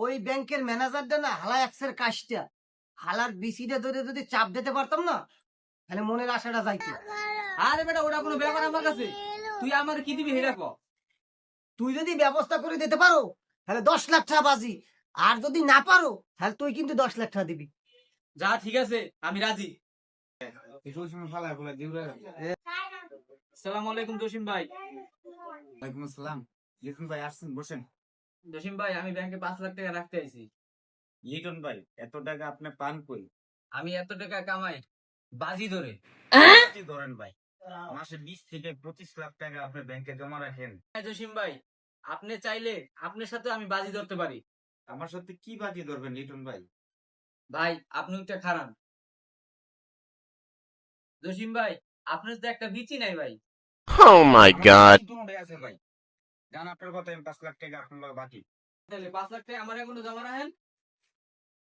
ওই ব্যাংকের ম্যানেজারটা না হালা এক্সের কাজটা হালার বিসিটা ধরে যদি চাপ দিতে পারতাম না তাহলে মনের আশাটা যাইতো। আরে বেটা ওটা কোনো ব্যাপার আমার কাছে, তুই আমার কি দিবি হেরা কর। তুই যদি ব্যবস্থা করে দিতে পারো তাহলে 10 লাখ টাকা বাজি, আর যদি না পারো তাহলে তুই কিন্তু 10 লাখ টাকা দিবি। যা ঠিক আছে, আমি রাজি। আসসালামু আলাইকুম জসিম ভাই। ওয়ালাইকুম আসসালাম। লিটন ভাই আসছেন, বসেন। জসিম ভাই, আমি ব্যাংকে 5 লাখ টাকা রাখতে আইছি। লিটন ভাই, এত টাকা আপনি পান কই? আমি এত টাকা কামাই বাজি ধরে। কি ধরেন ভাই, মাসে 20 থেকে 25 লাখ টাকা আপনি ব্যাংকে জমা রাখেন। হ্যাঁ জসিম ভাই, আপনি চাইলে আপনার সাথে আমি বাজি ধরতে পারি। আমার সাথে কি বাজি ধরবেন লিটন ভাই? ভাই আপনি একটা খারাপ। জসিম ভাই, আপনার তো একটা বিচি নাই ভাই। Oh my god. দুটোই আছে ভাই। জান আপনার কথা, 5 লাখ টাকা আপনার বাকি। তাহলে 5 লাখ টাকা আমার এখনো জমা রাখেন।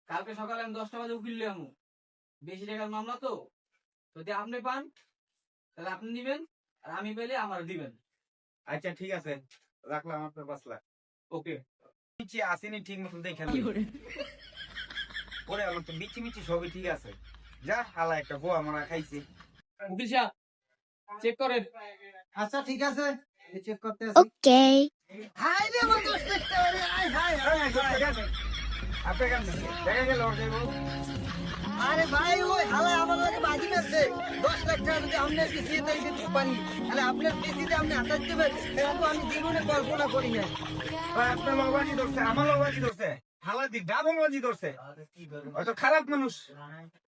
কালকে সকালে আমি 10টা বাজে উকিল আমু। বেশি টাকার মামলা তো, যদি আপনি পান তাহলে আপনি নিবেন, আর আমি পেলে আমার দিবেন। আচ্ছা ঠিক আছে, রাখলাম আপনার 5 লাখ। ওকে। বিচি আসেনি ঠিক মতো দেখেন। পরে আমার তো বিচি মিচি সবই ঠিক আছে। যা হালা একটা গোয়া মারা খাইছি। উকিল সাহেব চেক করেন। আচ্ছা ঠিক আছে, আমি চেক করতে আছি। Okay. হাই রে আমার 10 লাখ টাকা রে, হাই হাই হাই। আপনি কেন দেখা গেল ওর যাইব? আরে ভাই ওই হালা আমার লাগে বাজি মারছে। 10 লাখ টাকা যদি আপনার বিসি দেই দিতে পারি তাহলে আপনার বিসিতে আপনি হাতাত দিবেন, এটা তো আমি জীবনে কল্পনা করি না। ভাই আপনার বাবাজি ধরছে, আমার বাবাজি ধরছে, হালা দি ডাবল বাজি ধরছে। হয়তো খারাপ মানুষ।